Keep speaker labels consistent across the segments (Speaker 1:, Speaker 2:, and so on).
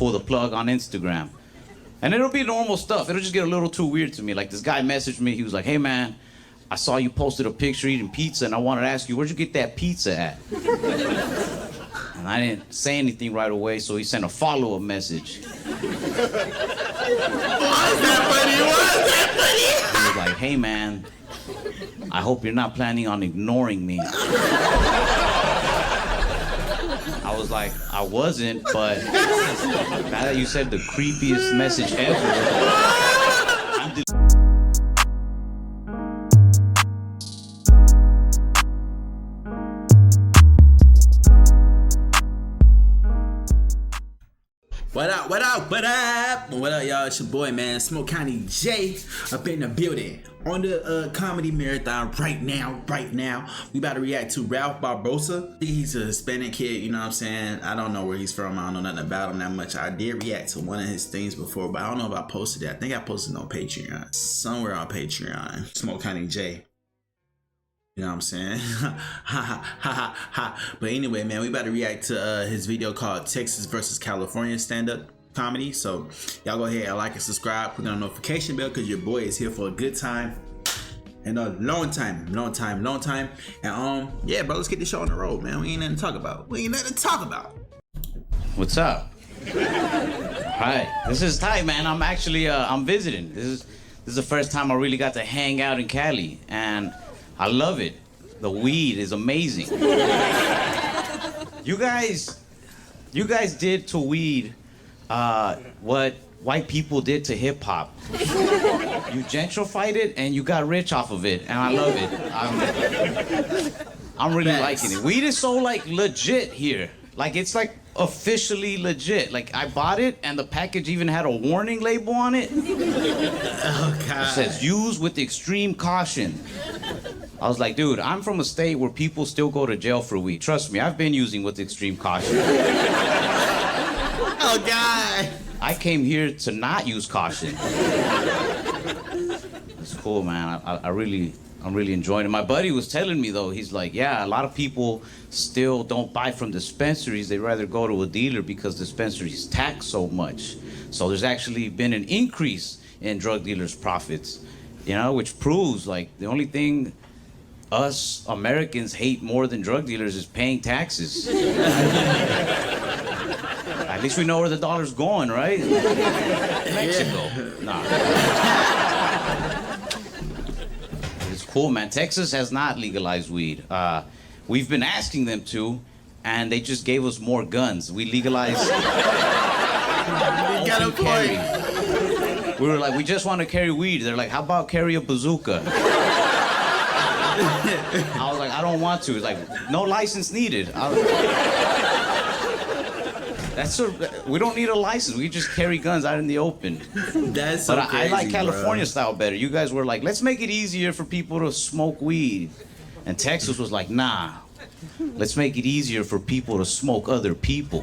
Speaker 1: pull the plug on Instagram. And it'll be normal stuff. It'll just get a little too weird to me. Like this guy messaged me. He was like, hey, man, I saw you posted a picture eating pizza, and I wanted to ask you, where'd you get that pizza at? And I didn't say anything right away, so he sent a follow-up message.
Speaker 2: Why is that funny? Why is that funny?
Speaker 1: He was like, hey, man, I hope you're not planning on ignoring me. I was like, I wasn't, but now that you said the creepiest message ever, I'm
Speaker 2: What up, what up, what up? What up, y'all? It's your boy, man, SmokeCounty J, up in the building. On the comedy marathon right now. We about to react to Ralph Barbosa. He's a Hispanic kid, you know what I'm saying? I don't know where he's from. I don't know nothing about him that much. I did react to one of his things before, but I don't know if I posted it. I think I posted it on Patreon. Somewhere on Patreon. SmokeCounty J. You know what I'm saying? Ha ha ha ha. But anyway, man, we about to react to his video called Texas versus California stand-up comedy. So y'all go ahead and like and subscribe, put on the notification bell, because your boy is here for a good time and a long time. And yeah, bro, let's get this show on the road, man. We ain't nothing to talk about.
Speaker 1: What's up? Hi, this is Ty, man. I'm actually I'm visiting. This is the first time I really got to hang out in Cali, and I love it. The weed is amazing. You guys did to weed what white people did to hip hop. You gentrified it and you got rich off of it, and I love it. I'm really liking it. Weed is so like legit here. Like it's like officially legit. Like I bought it and the package even had a warning label on it.
Speaker 2: Oh God.
Speaker 1: It says use with extreme caution. I was like, dude, I'm from a state where people still go to jail for weed. Trust me, I've been using with extreme caution.
Speaker 2: Oh God.
Speaker 1: I came here to not use caution. It's cool, man. I'm really enjoying it. My buddy was telling me though, he's like, yeah, a lot of people still don't buy from dispensaries. They'd rather go to a dealer because dispensaries tax so much. So there's actually been an increase in drug dealers' profits, you know, which proves like the only thing us Americans hate more than drug dealers is paying taxes. At least we know where the dollar's going, right? Mexico. Nah. It's cool, man. Texas has not legalized weed. We've been asking them to, and they just gave us more guns. We legalized open carry. We were like, we just want to carry weed. They're like, how about carry a bazooka? I was like, I don't want to. It's like, no license needed. We don't need a license. We just carry guns out in the open.
Speaker 2: That's so crazy,
Speaker 1: I like California
Speaker 2: bro.
Speaker 1: style better. You guys were like, let's make it easier for people to smoke weed. And Texas was like, nah, let's make it easier for people to smoke other people.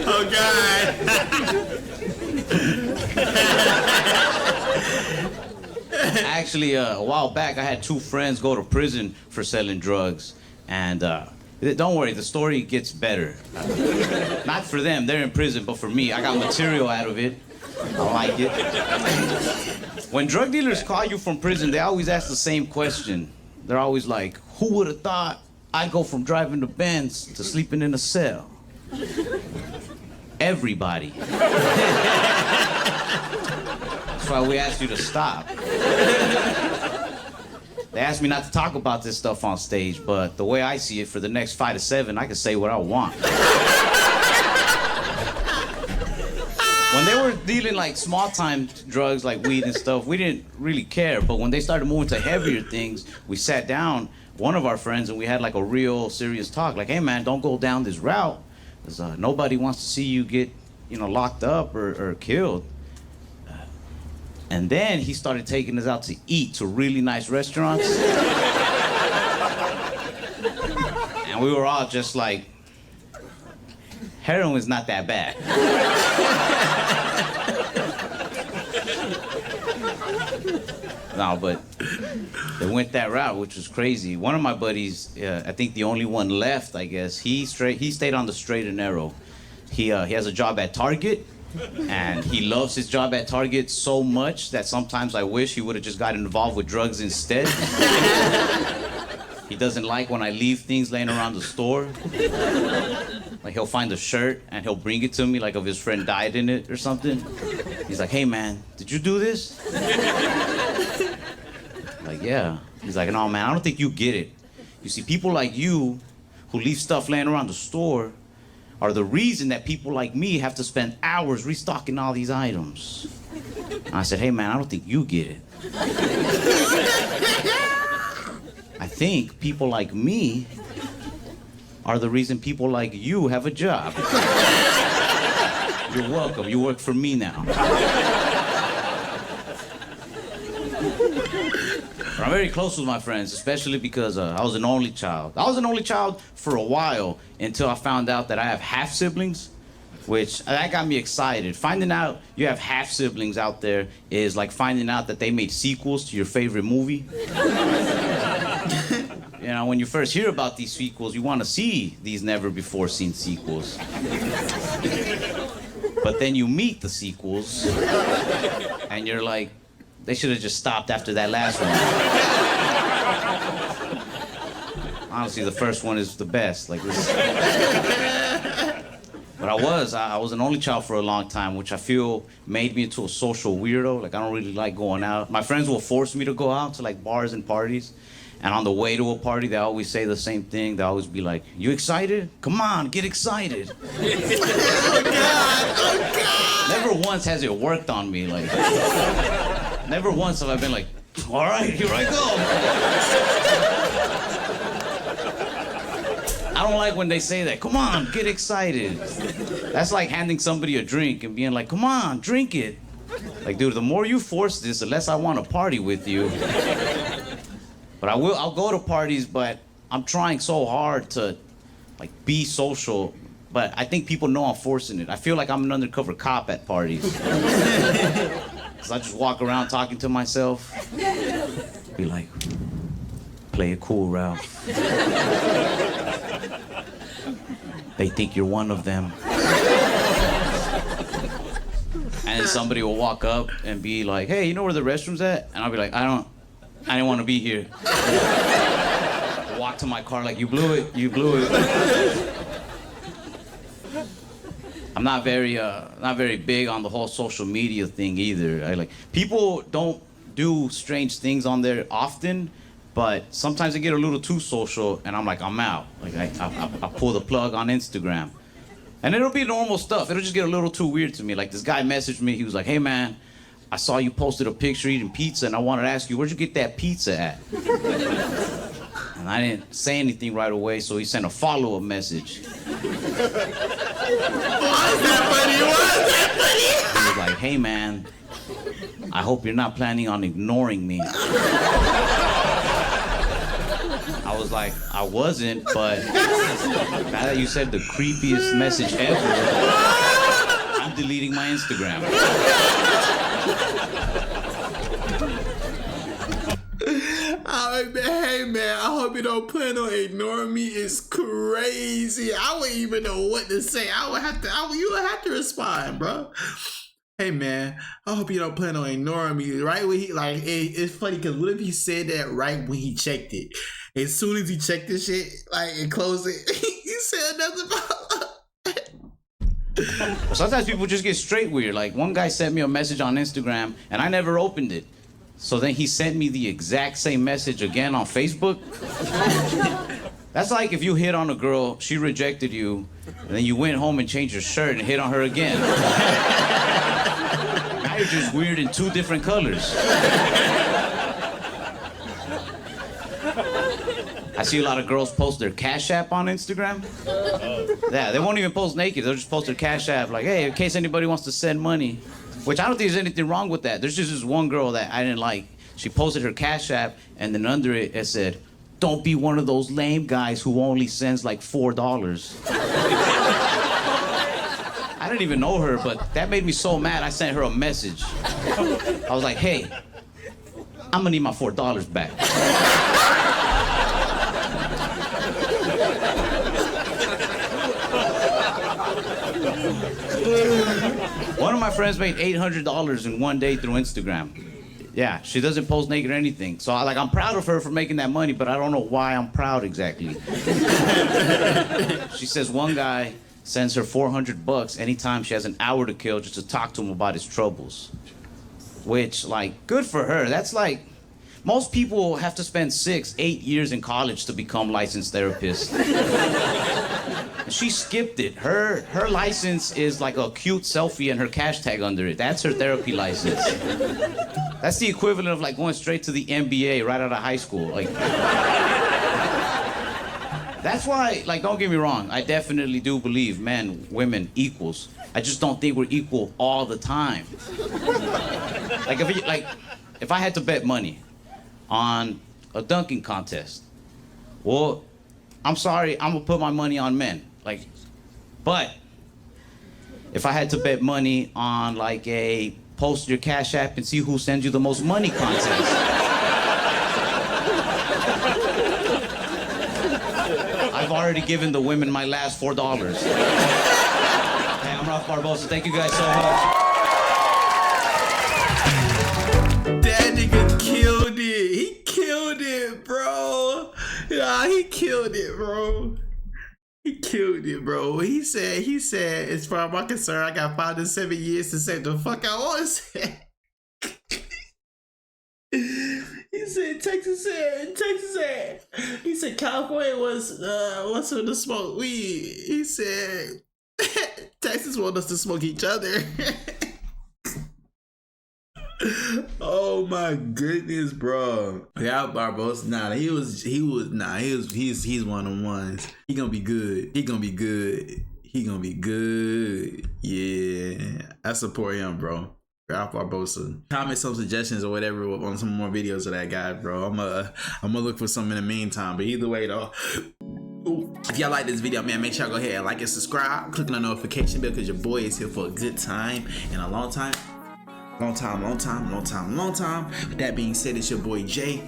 Speaker 2: Oh God.
Speaker 1: Actually, a while back, I had two friends go to prison for selling drugs. And don't worry, the story gets better. Not for them, they're in prison, but for me, I got material out of it. I like it. When drug dealers call you from prison, they always ask the same question. They're always like, who would have thought I'd go from driving the Benz to sleeping in a cell? Everybody. That's why we asked you to stop. They asked me not to talk about this stuff on stage, but the way I see it, for the next 5 to 7, I can say what I want. When they were dealing like small-time drugs like weed and stuff, we didn't really care. But when they started moving to heavier things, we sat down, one of our friends, and we had like a real serious talk. Like, hey man, don't go down this route. Because nobody wants to see you get, locked up or killed. And then he started taking us out to eat to really nice restaurants. And we were all just like, heroin's not that bad. No, but they went that route, which was crazy. One of my buddies, I think the only one left, I guess, he stayed on the straight and narrow. He has a job at Target, and he loves his job at Target so much that sometimes I wish he would have just gotten involved with drugs instead. He doesn't like when I leave things laying around the store. Like, he'll find a shirt and he'll bring it to me, like if his friend died in it or something. He's like, hey man, did you do this? Like, yeah. He's like, no man, I don't think you get it. You see, people like you who leave stuff laying around the store are the reason that people like me have to spend hours restocking all these items. And I said, hey man, I don't think you get it. I think people like me are the reason people like you have a job. You're welcome. You work for me now. But I'm very close with my friends, especially because I was an only child. I was an only child for a while until I found out that I have half siblings, which that got me excited. Finding out you have half siblings out there is like finding out that they made sequels to your favorite movie. You know, when you first hear about these sequels, you want to see these never-before-seen sequels. But then you meet the sequels, and you're like, they should have just stopped after that last one. Honestly, the first one is the best. Like this. But I was an only child for a long time, which I feel made me into a social weirdo. Like, I don't really like going out. My friends will force me to go out to like bars and parties. And on the way to a party, they always say the same thing. They always be like, you excited? Come on, get excited.
Speaker 2: Oh God, oh God.
Speaker 1: Never once has it worked on me. Like, never once have I been like, all right, here I go. I don't like when they say that. Come on, get excited. That's like handing somebody a drink and being like, come on, drink it. Like, dude, the more you force this, the less I want to party with you. But I'll go to parties, but I'm trying so hard to, like, be social. But I think people know I'm forcing it. I feel like I'm an undercover cop at parties. Because I just walk around talking to myself. Be like, play it cool, Ralph. They think you're one of them. And then somebody will walk up and be like, hey, you know where the restroom's at? And I'll be like, I didn't want to be here. Walk to my car like, you blew it. I'm not very big on the whole social media thing either. People don't do strange things on there often, but sometimes they get a little too social, and I'm like, I'm out. Like I pull the plug on Instagram, and it'll be normal stuff. It'll just get a little too weird to me. Like, this guy messaged me. He was like, hey man, I saw you posted a picture eating pizza, and I wanted to ask you, where'd you get that pizza at? And I didn't say anything right away, so he sent a follow-up message.
Speaker 2: Why is that funny?
Speaker 1: He was like, hey man, I hope you're not planning on ignoring me. I was like, I wasn't, but now that you said the creepiest message ever, I'm deleting my Instagram.
Speaker 2: Hey man, I hope you don't plan on ignoring me. It's crazy. I wouldn't even know what to say. You would have to respond, bro. Hey man, I hope you don't plan on ignoring me. Right when he it's funny because what if he said that right when he checked it? As soon as he checked this shit, and closed it, he said nothing about.
Speaker 1: Sometimes people just get straight weird. Like, one guy sent me a message on Instagram, and I never opened it. So then he sent me the exact same message again on Facebook. That's like if you hit on a girl, she rejected you, and then you went home and changed your shirt and hit on her again. Now you're just weird in two different colors. I see a lot of girls post their Cash App on Instagram. Yeah, they won't even post naked. They'll just post their Cash App like, hey, in case anybody wants to send money. Which I don't think there's anything wrong with that. There's just this one girl that I didn't like. She posted her Cash App, and then under it said, don't be one of those lame guys who only sends like $4. I didn't even know her, but that made me so mad I sent her a message. I was like, hey, I'm gonna need my $4 back. One of my friends made $800 in one day through Instagram. Yeah, she doesn't post naked or anything. So I'm proud of her for making that money, but I don't know why I'm proud exactly. She says one guy sends her $400 anytime she has an hour to kill just to talk to him about his troubles. Which, like, good for her. That's like, most people have to spend 6-8 years in college to become licensed therapists. She skipped it. Her license is like a cute selfie and her cash tag under it. That's her therapy license. That's the equivalent of like going straight to the NBA right out of high school. Like, that's why, like, don't get me wrong, I definitely do believe men, women equals. I just don't think we're equal all the time. If I had to bet money on a dunking contest, well, I'm sorry, I'm gonna put my money on men. Like, but if I had to bet money on like a post your Cash App and see who sends you the most money contest, I've already given the women my last $4. Hey, I'm Ralph Barbosa. Thank you guys so much.
Speaker 2: That nigga killed it. He killed it, bro. Yeah, he killed it, bro. He killed it, bro. He said, as far as I'm concerned, I got 5 to 7 years to say the fuck I want to say. He said, Texas said, he said California wants him to smoke weed. He said, Texas wants us to smoke each other. Oh my goodness, bro. Yeah, Barbosa. He's one of the ones. He gonna be good. Yeah, I support him, bro. Ralph Barbosa. Comment some suggestions or whatever on some more videos of that guy, bro. I'm gonna look for some in the meantime. But either way, though. If y'all like this video, man, make sure y'all go ahead and like and subscribe. Click on the notification bell because your boy is here for a good time and a long time. With that being said, it's your boy Jay.